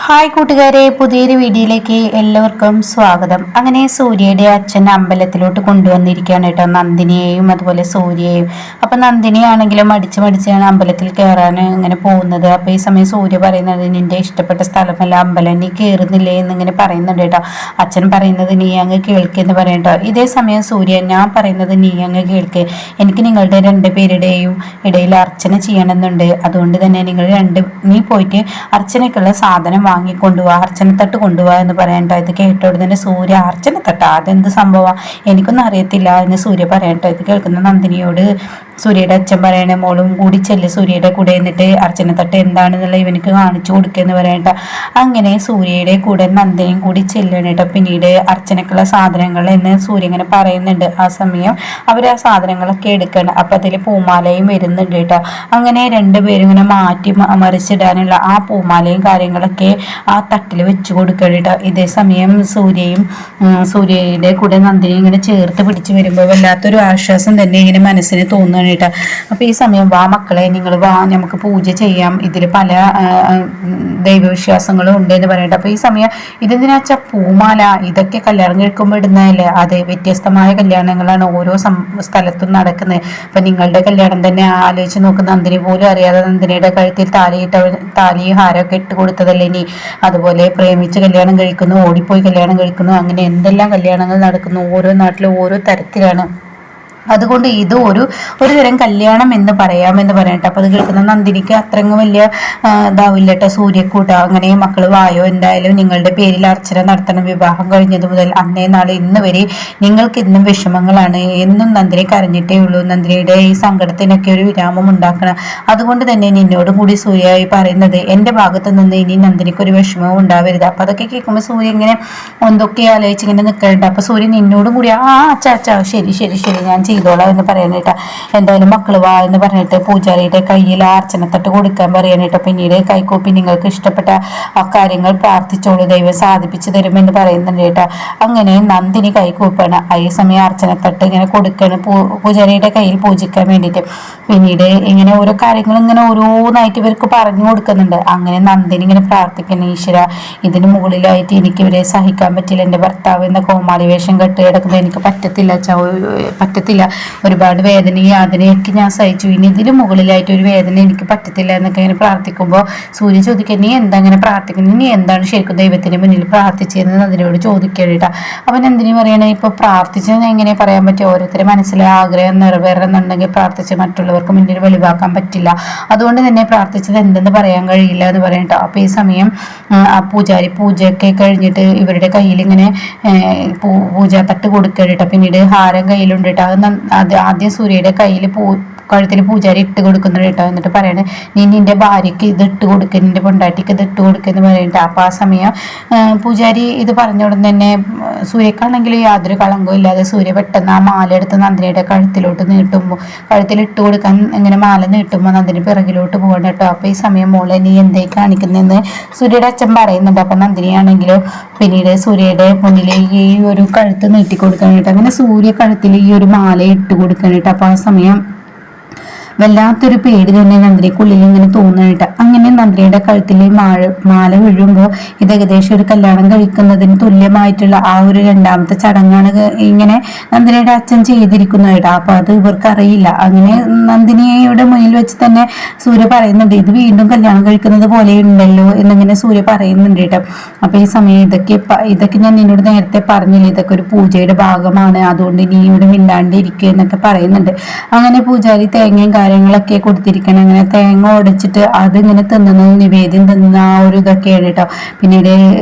Hi കൂട്ടുകാരെ, പുതിയൊരു വീഡിയോയിലേക്ക് എല്ലാവർക്കും സ്വാഗതം. അങ്ങനെ സൂര്യയുടെ അച്ഛൻ അമ്പലത്തിലോട്ട് കൊണ്ടുവന്നിരിക്കുകയാണ് കേട്ടോ, നന്ദിനിയെയും അതുപോലെ സൂര്യയെയും. അപ്പം നന്ദിനിയാണെങ്കിലും മടിച്ചാണ് അമ്പലത്തിൽ കയറാൻ ഇങ്ങനെ പോകുന്നത്. അപ്പോൾ ഈ സമയം സൂര്യ പറയുന്നത്, നിന്റെ ഇഷ്ടപ്പെട്ട സ്ഥലമല്ല അമ്പലം, നീ കയറുന്നില്ലേ എന്നിങ്ങനെ പറയുന്നുണ്ട് കേട്ടോ. അച്ഛൻ പറയുന്നത് നീ അങ്ങ് കേൾക്കെന്ന് പറയും കേട്ടോ. ഇതേ സമയം സൂര്യ, ഞാൻ പറയുന്നത് നീ അങ്ങ് കേൾക്ക്, എനിക്ക് നിങ്ങളുടെ രണ്ടുപേരുടെയും ഇടയിൽ അർച്ചന ചെയ്യണമെന്നുണ്ട്. അതുകൊണ്ട് തന്നെ നീ പോയിട്ട് അർച്ചനയ്ക്കുള്ള സാധനം വാങ്ങിക്കൊണ്ടുപോവാ, അർച്ചനത്തട്ട് കൊണ്ടുപോവാ എന്ന് പറയട്ടോ. ഇത് കേട്ടോട് തന്നെ സൂര്യ, അർച്ചനത്തട്ട അതെന്ത് സംഭവം, എനിക്കൊന്നും അറിയത്തില്ല എന്ന് സൂര്യ പറയട്ടോ. ഇത് കേൾക്കുന്ന നന്ദിനിയോട് സൂര്യയുടെ അച്ഛൻ പറയണേ, മോളും കൂടി ചെല്ല് സൂര്യയുടെ കൂടെ, എന്നിട്ട് അർച്ചനത്തട്ട് എന്താണെന്നുള്ള ഇവനക്ക് കാണിച്ചു കൊടുക്കുകയെന്ന് പറയട്ടോ. അങ്ങനെ സൂര്യയുടെ കൂടെ നന്ദിനിയും കൂടി ചെല്ലണം കേട്ടോ. പിന്നീട് അർച്ചനക്കുള്ള സാധനങ്ങൾ എന്ന് സൂര്യ ഇങ്ങനെ പറയുന്നുണ്ട്. ആ സമയം അവർ ആ സാധനങ്ങളൊക്കെ എടുക്കണം. അപ്പം അതിൽ പൂമാലയും വരുന്നുണ്ട് കേട്ടോ. അങ്ങനെ രണ്ടുപേരും ഇങ്ങനെ മാറ്റി മറിച്ചിടാനുള്ള ആ പൂമാലയും കാര്യങ്ങളൊക്കെ ആ തട്ടിൽ വെച്ച് കൊടുക്കണം കേട്ടോ. ഇതേ സമയം സൂര്യയുടെ കൂടെ നന്ദിനി ഇങ്ങനെ ചേർത്ത് പിടിച്ച് വരുമ്പോൾ വല്ലാത്തൊരു ആശ്വാസം തന്നെ ഇങ്ങനെ മനസ്സിന് തോന്നുകയാണ് കേട്ടോ. അപ്പൊ ഈ സമയം, വാ മക്കളെ, നിങ്ങൾ വാ, നമുക്ക് പൂജ ചെയ്യാം, ഇതിൽ പല ദൈവവിശ്വാസങ്ങളും ഉണ്ട് എന്ന് പറയട്ടെ. അപ്പൊ ഈ സമയം ഇതെന്തിനാ വെച്ചാൽ പൂമാല, ഇതൊക്കെ കല്യാണം കഴിക്കുമ്പോൾ ഇടുന്നതല്ലേ, അതെ, വ്യത്യസ്തമായ കല്യാണങ്ങളാണ് ഓരോ സ്ഥലത്തും നടക്കുന്നത്. അപ്പൊ നിങ്ങളുടെ കല്യാണം തന്നെ ആലോചിച്ച് നോക്കുന്ന നന്ദിനി പോലും അറിയാതെ നന്ദിനിയുടെ കഴുത്തിൽ താലിയും ഹാരമൊക്കെ ഇട്ട് കൊടുത്തതല്ലേ നീ. അതുപോലെ പ്രേമിച്ച് കല്യാണം കഴിക്കുന്നു, ഓടിപ്പോയി കല്യാണം കഴിക്കുന്നു, അങ്ങനെ എന്തെല്ലാം കല്യാണങ്ങൾ നടക്കുന്നു, ഓരോ നാട്ടിലും ഓരോ തരത്തിലാണ്. അതുകൊണ്ട് ഇത് ഒരു തരം കല്യാണം എന്ന് പറയാമെന്ന് പറയട്ടെ. അപ്പൊ അത് കേൾക്കുന്ന നന്ദിനിക്ക് അത്രങ്ങ് വലിയ ഇതാവില്ല കേട്ടോ. സൂര്യക്കൂട്ട, അങ്ങനെ മക്കള് വായോ, എന്തായാലും നിങ്ങളുടെ പേരിൽ അർച്ചന നടത്തണം. വിവാഹം കഴിഞ്ഞത് മുതൽ അന്നേ നാളെ ഇന്ന് വരെ നിങ്ങൾക്ക് ഇന്നും വിഷമങ്ങളാണ്, എന്നും നന്ദിനി കരഞ്ഞിട്ടേ ഉള്ളൂ. നന്ദിനിയുടെ ഈ സങ്കടത്തിനൊക്കെ ഒരു വിരാമം ഉണ്ടാക്കണം. അതുകൊണ്ട് തന്നെ നിന്നോടും കൂടി സൂര്യ പറയുന്നത്, എന്റെ ഭാഗത്ത് നിന്ന് ഇനി നന്ദിനിക്ക് ഒരു വിഷമവും ഉണ്ടാവരുത്. അപ്പൊ അതൊക്കെ കേൾക്കുമ്പോൾ സൂര്യ ഇങ്ങനെ എന്തൊക്കെ ആലോചിച്ച് ഇങ്ങനെ നിൽക്കലുണ്ട്. അപ്പൊ സൂര്യ നിന്നോടും കൂടി അച്ഛാ ശരി ഞാൻ ചെയ്തോളാം എന്ന് പറയാനായിട്ടാ. എന്തായാലും മക്കള് വാ എന്ന് പറഞ്ഞിട്ട് പൂജാരിയുടെ കയ്യിൽ അർച്ചനത്തട്ട് കൊടുക്കാൻ പറയാനായിട്ട്. പിന്നീട് കൈകൂപ്പി നിങ്ങൾക്ക് ഇഷ്ടപ്പെട്ട ആ കാര്യങ്ങൾ പ്രാർത്ഥിച്ചോളൂ, ദൈവം സാധിപ്പിച്ചു തരുമെന്ന് പറയുന്നുണ്ട് കേട്ടാ. അങ്ങനെ നന്ദിനി കൈകൂപ്പാണ്. ഈ സമയം അർച്ചനത്തട്ട് ഇങ്ങനെ കൊടുക്കാണ് പൂജാരിയുടെ കയ്യിൽ പൂജിക്കാൻ വേണ്ടിയിട്ട്. പിന്നീട് ഇങ്ങനെ ഓരോ കാര്യങ്ങൾ ഇങ്ങനെ ഓരോന്നായിട്ട് ഇവർക്ക് പറഞ്ഞു കൊടുക്കുന്നുണ്ട്. അങ്ങനെ നന്ദിനി ഇങ്ങനെ പ്രാർത്ഥിക്കുന്നു, ഈശ്വര, ഇതിന് മുകളിലായിട്ട് എനിക്ക് ഇവരെ സഹിക്കാൻ പറ്റില്ല, എൻ്റെ ഭർത്താവ് എന്ന കോമാളി വേഷം കെട്ട് കിടക്കുന്നത് എനിക്ക് പറ്റത്തില്ല, ഒരുപാട് വേദനയും യാതനയൊക്കെ ഞാൻ സഹിച്ചു, ഇനി ഇതിന് മുകളിലായിട്ട് ഒരു വേദന എനിക്ക് പറ്റത്തില്ല എന്നൊക്കെ ഇങ്ങനെ പ്രാർത്ഥിക്കുമ്പോൾ സൂര്യ ചോദിക്കുക, നീ എന്താ ഇങ്ങനെ പ്രാർത്ഥിക്കുന്നത്, നീ എന്താണ് ശരിക്കും ദൈവത്തിന് മുന്നിൽ പ്രാർത്ഥിച്ചതെന്ന് അതിനോട് ചോദിക്കേണ്ടിട്ടാ. അവൻ എന്തിനു പറയണേ, ഇപ്പൊ പ്രാർത്ഥിച്ചെന്ന് എങ്ങനെ പറയാൻ പറ്റും, ഓരോരുത്തരെ മനസ്സിലെ ആഗ്രഹം നിറവേറണമെന്നുണ്ടെങ്കിൽ പ്രാർത്ഥിച്ച് മറ്റുള്ളവർക്ക് മുന്നിൽ വെളിവാക്കാൻ പറ്റില്ല, അതുകൊണ്ട് തന്നെ പ്രാർത്ഥിച്ചത് എന്തെന്ന് പറയാൻ കഴിയില്ല എന്ന് പറയട്ടോ. അപ്പൊ ഈ സമയം ആ പൂജാരി പൂജയൊക്കെ കഴിഞ്ഞിട്ട് ഇവരുടെ കയ്യിൽ ഇങ്ങനെ പൂജാ തട്ട് കൊടുക്കേണ്ടിട്ടോ. പിന്നീട് ഹാരം കയ്യിലുണ്ട് കേട്ടോ. അത് ആദ്യം സൂര്യയുടെ കയ്യിൽ കഴുത്തിൽ പൂജാരി ഇട്ട് കൊടുക്കുന്നുണ്ട് കേട്ടോ. എന്നിട്ട് പറയണേ, നീ നിന്റെ ഭാര്യയ്ക്ക് ഇത് ഇട്ട് കൊടുക്കുക, നിന്റെ പൊണ്ടാട്ടിക്ക് ഇത് ഇട്ട് കൊടുക്കുക എന്ന് പറയട്ടെ. അപ്പൊ ആ സമയം പൂജാരി ഇത് പറഞ്ഞ ഉടൻ തന്നെ സൂര്യക്കാണെങ്കിൽ യാതൊരു കളങ്കവും ഇല്ലാതെ സൂര്യ പെട്ടെന്ന് ആ മാല എടുത്ത് നന്ദിനിയുടെ കഴുത്തിലോട്ട് നീട്ടുമ്പോൾ, കഴുത്തിൽ ഇട്ട് കൊടുക്കാൻ ഇങ്ങനെ മാല നീട്ടുമ്പോൾ നന്ദിനി പിറകിലോട്ട് പോകണം കേട്ടോ. അപ്പൊ ഈ സമയം മോളെ നീ എന്തേ കാണിക്കുന്നതെന്ന് സൂര്യയുടെ അച്ഛൻ പറയുന്നുണ്ട്. അപ്പൊ നന്ദിനിയാണെങ്കിലും പിന്നീട് സൂര്യയുടെ മുന്നിൽ ഈ ഒരു കഴുത്ത് നീട്ടി കൊടുക്കാനായിട്ട് അങ്ങനെ സൂര്യ കഴുത്തിൽ ഈ ഒരു മാല ഇട്ട് കൊടുക്കാനായിട്ട്. അപ്പൊ ആ സമയം വല്ലാത്തൊരു പേടി തന്നെ നന്ദിനിക്കുള്ളിൽ ഇങ്ങനെ തോന്നാനായിട്ട്. അങ്ങനെ നന്ദിനിയുടെ കഴുത്തിൽ മാല വീഴുമ്പോൾ ഇത് ഏകദേശം ഒരു കല്യാണം കഴിക്കുന്നതിന് തുല്യമായിട്ടുള്ള ആ ഒരു രണ്ടാമത്തെ ചടങ്ങാണ് ഇങ്ങനെ നന്ദിനിയുടെ അച്ഛൻ ചെയ്തിരിക്കുന്നതായിട്ട്. അപ്പൊ അത് ഇവർക്ക് അറിയില്ല. അങ്ങനെ നന്ദിനിയുടെ മുന്നിൽ വെച്ച് തന്നെ സൂര്യ പറയുന്നുണ്ട്, ഇത് വീണ്ടും കല്യാണം കഴിക്കുന്നത് പോലെ ഉണ്ടല്ലോ എന്നിങ്ങനെ സൂര്യ പറയുന്നുണ്ട് കേട്ടോ. അപ്പൊ ഈ സമയം ഇതൊക്കെ ഞാൻ നിന്നോട് നേരത്തെ പറഞ്ഞില്ലേ, ഇതൊക്കെ ഒരു പൂജയുടെ ഭാഗമാണ്, അതുകൊണ്ട് നീ ഇവിടെ മിണ്ടാണ്ടിരിക്കുക എന്നൊക്കെ പറയുന്നുണ്ട്. അങ്ങനെ പൂജാരി തേങ്ങയും കാര്യങ്ങളൊക്കെ കൊടുത്തിരിക്കണം. അങ്ങനെ തേങ്ങ ഉടച്ചിട്ട് അതിങ്ങനെ തിന്നുന്നത്, നിവേദ്യം തിന്നുന്ന ആ ഒരു ഇതൊക്കെയാണ് കേട്ടോ. പിന്നീട്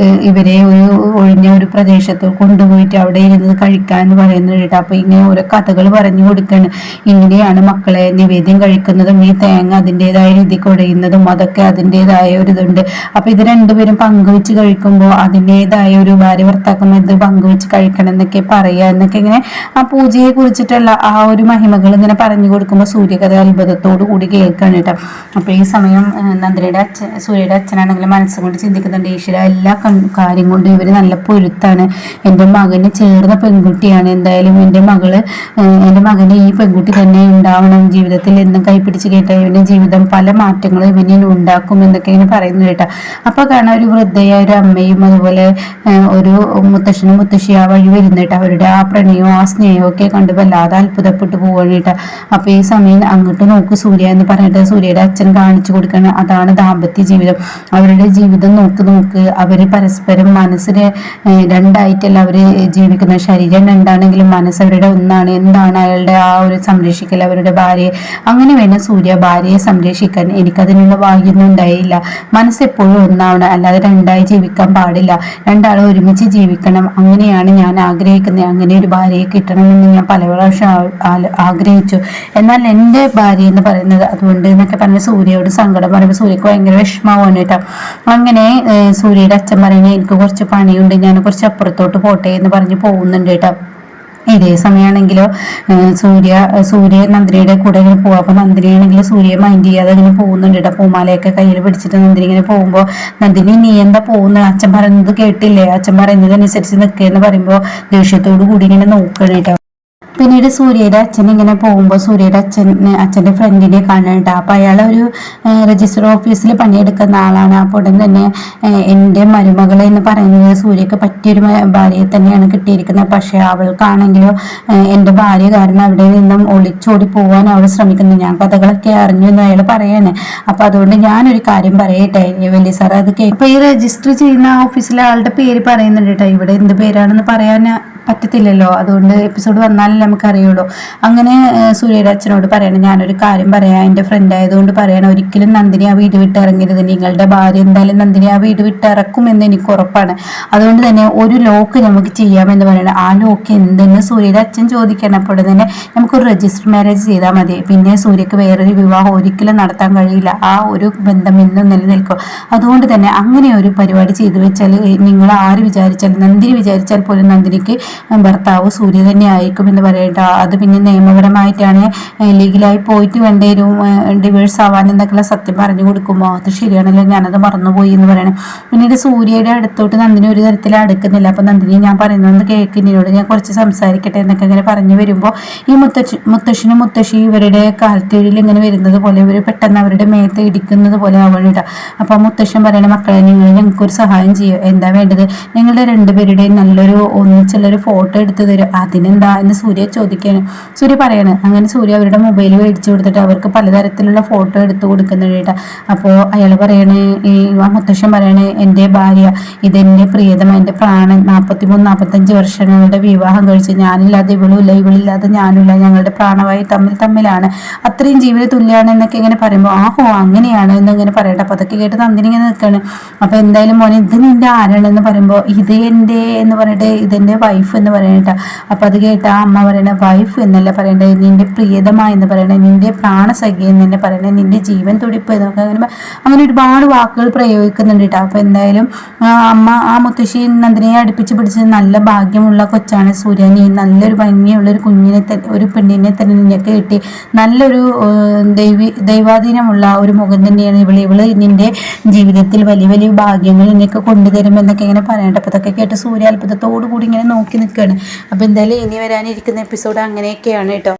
ഇവരെ ഒരു ഒഴിഞ്ഞ ഒരു പ്രദേശത്ത് കൊണ്ടുപോയിട്ട് അവിടെ ഇരുന്ന് കഴിക്കാന്ന് പറയുന്നത് കേട്ടോ. അപ്പൊ ഇങ്ങനെ ഓരോ കഥകൾ പറഞ്ഞു കൊടുക്കാണ്, ഇങ്ങനെയാണ് മക്കളെ നിവേദ്യം കഴിക്കുന്നതും ഈ തേങ്ങ അതിൻ്റെതായ രീതി കുടയുന്നതും അതൊക്കെ അതിൻ്റെതായ ഒരു ഇതുണ്ട്. അപ്പൊ ഇത് രണ്ടുപേരും പങ്കുവെച്ച് കഴിക്കുമ്പോൾ അതിൻ്റെതായ ഒരു ഭാര്യ ഭർത്താക്കന്മാർ ഇത് പങ്കുവെച്ച് കഴിക്കണം എന്നൊക്കെ പറയുക എന്നൊക്കെ ഇങ്ങനെ ആ പൂജയെ കുറിച്ചിട്ടുള്ള ആ ഒരു മഹിമകൾ ഇങ്ങനെ പറഞ്ഞു കൊടുക്കുമ്പോൾ സൂര്യകഥ അത്ഭുതത്തോടു കൂടി കേൾക്കുകയാണ് കേട്ടോ. അപ്പോൾ ഈ സമയം നന്ദിനിയുടെ സൂര്യയുടെ അച്ഛനാണെങ്കിലും മനസ്സുകൊണ്ട് ചിന്തിക്കുന്നുണ്ട്, ഈശ്വര എല്ലാ കാര്യം കൊണ്ടും ഇവർ നല്ല പൊരുത്താണ്, എൻ്റെ മകന് ചേർന്ന പെൺകുട്ടിയാണ്, എന്തായാലും എൻ്റെ മകന് ഈ പെൺകുട്ടി തന്നെ ഉണ്ടാവണം, ജീവിതത്തിൽ എന്നും കൈപ്പിടിച്ച് കേട്ട ഇവൻ്റെ ജീവിതം പല മാറ്റങ്ങളും ഇവനിൽ ഉണ്ടാക്കും എന്നൊക്കെ ഇങ്ങനെ പറയുന്നു കേട്ടോ. അപ്പോൾ കാണാൻ ഒരു വൃദ്ധയായ ഒരു അമ്മയും അതുപോലെ ഒരു മുത്തശ്ശനും മുത്തശ്ശി ആ വഴി വരുന്നു കേട്ടോ. അവരുടെ ആ പ്രണയവും ആ സ്നേഹവും ഒക്കെ കണ്ട് വല്ലാതെ അത്ഭുതപ്പെട്ടു പോവാണ് കേട്ടോ. അപ്പോൾ ഈ സമയം അങ്ങോട്ട് നോക്ക് സൂര്യ എന്ന് പറഞ്ഞിട്ട് സൂര്യയുടെ അച്ഛൻ കാണിച്ചു കൊടുക്കണം, അതാണ് ദാമ്പത്യ ജീവിതം. അവരുടെ ജീവിതം നോക്ക് അവർ പരസ്പരം മനസ്സിന് രണ്ടായിട്ടല്ല അവർ ജീവിക്കുന്ന, ശരീരം രണ്ടാണെങ്കിലും മനസ്സ് അവരുടെ ഒന്നാണ്. എന്താണ് അയാളുടെ ആ ഒരു സംരക്ഷിക്കൽ, അവരുടെ ഭാര്യയെ അങ്ങനെ വേണം സൂര്യ ഭാര്യയെ സംരക്ഷിക്കാൻ. എനിക്കതിനുള്ള ഭാഗ്യമൊന്നും ഉണ്ടായില്ല. മനസ്സെപ്പോഴും ഒന്നാവണം, അല്ലാതെ രണ്ടായി ജീവിക്കാൻ പാടില്ല, രണ്ടാളും ഒരുമിച്ച് ജീവിക്കണം. അങ്ങനെയാണ് ഞാൻ ആഗ്രഹിക്കുന്നത്. അങ്ങനെ ഒരു ഭാര്യയെ കിട്ടണമെന്ന് ഞാൻ പല പ്രാവശ്യം ആഗ്രഹിച്ചു. എന്നാൽ എൻ്റെ ഭാര്യ എന്ന് പറയുന്നത് അതുകൊണ്ട് എന്നൊക്കെ പറഞ്ഞ് സൂര്യയോട് സങ്കടം പറയുമ്പോൾ സൂര്യക്ക് ഭയങ്കര വിഷമമാണ് കേട്ടോ. അങ്ങനെ സൂര്യയുടെ അച്ഛൻ പറയുന്നത് എനിക്ക് കുറച്ച് പണിയുണ്ട്, ഞാൻ കുറച്ച് അപ്പുറത്തോട്ട് പോട്ടെ എന്ന് പറഞ്ഞ് പോകുന്നുണ്ട് കേട്ടോ. ഇതേ സമയമാണെങ്കിലോ സൂര്യ നന്ദിനിയുടെ കൂടെ ഇങ്ങനെ പോവാം. അപ്പൊ നന്ദിനിയാണെങ്കിൽ സൂര്യ മൈൻഡ് ചെയ്യാതെ ഇങ്ങനെ പോകുന്നുണ്ട് കേട്ടോ. പൂമാലയൊക്കെ കയ്യിൽ പിടിച്ചിട്ട് നന്ദിനി ഇങ്ങനെ പോകുമ്പോൾ, നന്ദിനി നീ എന്താ പോകുന്നത്, അച്ഛൻ പറയുന്നത് കേട്ടില്ലേ, അച്ഛൻ പറയുന്നതനുസരിച്ച് നിൽക്കുകയെന്ന് പറയുമ്പോൾ ദേഷ്യത്തോടു കൂടി ഇങ്ങനെ നോക്കണം കേട്ടോ. പിന്നീട് സൂര്യയുടെ അച്ഛൻ ഇങ്ങനെ പോകുമ്പോൾ സൂര്യയുടെ അച്ഛൻ്റെ ഫ്രണ്ടിനെ കാണാനുണ്ട്. അപ്പം അയാൾ ഒരു രജിസ്റ്റർ ഓഫീസിൽ പണിയെടുക്കുന്ന ആളാണ്. അപ്പോൾ ഉടൻ തന്നെ എൻ്റെ മരുമകൾ എന്ന് പറയുന്നത് സൂര്യക്ക് പറ്റിയൊരു ഭാര്യയെ തന്നെയാണ് കിട്ടിയിരിക്കുന്നത്. പക്ഷേ അവൾക്കാണെങ്കിലോ എൻ്റെ ഭാര്യ കാരണം അവിടെ നിന്നും ഒളിച്ചോടി പോകാൻ അവൾ ശ്രമിക്കുന്നു. ഞാൻ കഥകളൊക്കെ അറിഞ്ഞു എന്ന് അയാൾ പറയാണ്. അപ്പം അതുകൊണ്ട് ഞാനൊരു കാര്യം പറയട്ടെ വലിയ സാർ, അത് അപ്പോൾ ഈ രജിസ്റ്റർ ചെയ്യുന്ന ഓഫീസിലെ ആളുടെ പേര് പറയുന്നുണ്ട് കേട്ടോ. ഇവിടെ എന്ത് പേരാണെന്ന് പറയാൻ പറ്റത്തില്ലല്ലോ, അതുകൊണ്ട് എപ്പിസോഡ് വന്നാലേ നമുക്കറിയുള്ളൂ. അങ്ങനെ സൂര്യയുടെ അച്ഛനോട് പറയണം, ഞാനൊരു കാര്യം പറയാം, എൻ്റെ ഫ്രണ്ട് ആയതുകൊണ്ട് പറയണം, ഒരിക്കലും നന്ദിനി ആ വീട് വിട്ട് ഇറങ്ങരുത്. നിങ്ങളുടെ ഭാര്യ എന്തായാലും നന്ദിനി ആ വീട് വിട്ട് ഇറക്കുമെന്ന് എനിക്ക് ഉറപ്പാണ്. അതുകൊണ്ട് തന്നെ ഒരു ലോക്ക് നമുക്ക് ചെയ്യാമെന്ന് പറയണം. ആ ലോക്ക് എന്തെന്ന് സൂര്യയുടെ അച്ഛൻ ചോദിക്കണം. അപ്പോൾ തന്നെ നമുക്കൊരു രജിസ്റ്റർ മാരേജ് ചെയ്താൽ മതി. പിന്നെ സൂര്യക്ക് വേറൊരു വിവാഹം ഒരിക്കലും നടത്താൻ കഴിയില്ല. ആ ഒരു ബന്ധം ഇന്നും നിലനിൽക്കും. അതുകൊണ്ട് തന്നെ അങ്ങനെ ഒരു പരിപാടി ചെയ്തു വെച്ചാൽ നിങ്ങൾ ആര് വിചാരിച്ചാലും, നന്ദിനി വിചാരിച്ചാൽ പോലും നന്ദിനിക്ക് ഭർത്താവ് സൂര്യ തന്നെ ആയിരിക്കും എന്ന് പറയണ്ട. അത് പിന്നെ നിയമപരമായിട്ടാണ്, ലീഗലായി പോയിട്ട് വേണ്ടേരും ഡിവേഴ്സ് ആവാൻ എന്നൊക്കെയുള്ള സത്യം പറഞ്ഞു കൊടുക്കുമ്പോൾ അത് ശരിയാണല്ലോ, ഞാനത് മറന്നുപോയി എന്ന് പറയണം. പിന്നീട് സൂര്യയുടെ അടുത്തോട്ട് നന്ദിനി ഒരു തരത്തിൽ അടുക്കുന്നില്ല. അപ്പം നന്ദിനി ഞാൻ പറയുന്നത് കേൾക്കുന്നതിനോട് ഞാൻ കുറച്ച് സംസാരിക്കട്ടെ എന്നൊക്കെ ഇങ്ങനെ പറഞ്ഞു വരുമ്പോൾ ഈ മുത്തശ്ശനും മുത്തശ്ശി ഇവരുടെ കാൽക്കീഴിൽ ഇങ്ങനെ വരുന്നത് പോലെ ഇവർ പെട്ടെന്ന് അവരുടെ മേത്ത് ഇടിക്കുന്നത് പോലെ ആവണിട്ട. അപ്പം മുത്തശ്ശൻ പറയണ, മക്കളെ നിങ്ങൾ ഞങ്ങൾക്കൊരു സഹായം ചെയ്യുക, എന്താ വേണ്ടത്, നിങ്ങളുടെ രണ്ടുപേരുടെയും നല്ലൊരു ഒന്നിച്ചുള്ളൊരു ഫോട്ടോ എടുത്ത് തരും. അതിനെന്താ എന്ന് സൂര്യ ചോദിക്കാണ്. സൂര്യ പറയാണ്. അങ്ങനെ സൂര്യ അവരുടെ മൊബൈൽ മേടിച്ചു കൊടുത്തിട്ട് അവർക്ക് പലതരത്തിലുള്ള ഫോട്ടോ എടുത്ത് കൊടുക്കുന്നുണ്ട് കേട്ടോ. അപ്പോൾ അയാൾ പറയണേ, ഈ മുത്തശ്ശൻ പറയണേ, എൻ്റെ ഭാര്യ ഇതെൻ്റെ പ്രിയതമ, എൻ്റെ പ്രാണൻ, 43-45 വർഷങ്ങളുടെ വിവാഹം കഴിച്ച് ഞാനില്ലാതെ ഇവളുമില്ല, ഇവളില്ലാതെ ഞാനില്ല, ഞങ്ങളുടെ പ്രാണവായി തമ്മിലാണ്, അത്രയും ജീവിത തുല്യമാണ് എന്നൊക്കെ ഇങ്ങനെ പറയുമ്പോൾ ആഹോ അങ്ങനെയാണ് എന്നിങ്ങനെ പറയട്ടെ. അപ്പോൾ അതൊക്കെ കേട്ട് നന്ദിനി ഇങ്ങനെ നിൽക്കുകയാണ്. അപ്പോൾ എന്തായാലും മോനെ ഇത് നിൻ്റെ ആരാണെന്ന് പറയുമ്പോൾ ഇത് എൻ്റെ എന്ന് പറഞ്ഞിട്ട് ഇതെൻ്റെ വൈഫ് എന്ന് പറയണ. അപ്പൊ അത് കേട്ട ആ അമ്മ പറയണ, വൈഫ് എന്നല്ല പറയണ്ടേ, നിന്റെ പ്രിയതമ എന്ന് പറയണേ, നിന്റെ പ്രാണസഖി എന്ന് തന്നെ പറയണേ, നിന്റെ ജീവൻ തുടിപ്പ് എന്നൊക്കെ അങ്ങനെ ഒരുപാട് വാക്കുകൾ പ്രയോഗിക്കുന്നുണ്ട് കേട്ടോ. അപ്പൊ എന്തായാലും അമ്മ ആ മുത്തശ്ശി നന്ദിനിയെ അടുപ്പിച്ച് പിടിച്ച് നല്ല ഭാഗ്യമുള്ള കൊച്ചാണ് സൂര്യ, നീ നല്ലൊരു ഭംഗിയുള്ള ഒരു കുഞ്ഞിനെ ഒരു പെണ്ണിനെ തന്നെ നിനക്ക് കിട്ടി, നല്ലൊരു ദൈവാധീനമുള്ള ഒരു മുഖം തന്നെയാണ് ഇവള് നിന്റെ ജീവിതത്തിൽ വലിയ വലിയ ഭാഗ്യങ്ങൾ നിനക്ക് കൊണ്ടുതരുമെന്നൊക്കെ ഇങ്ങനെ പറയട്ടെ. അപ്പൊ അതൊക്കെ കേട്ട് സൂര്യ അത്ഭുതത്തോടു കൂടി ഇങ്ങനെ നോക്കി നിൽക്കുകയാണ്. അപ്പോൾ എന്തായാലും ഇനി വരാനിരിക്കുന്ന എപ്പിസോഡ് അങ്ങനെയൊക്കെയാണ് കേട്ടോ.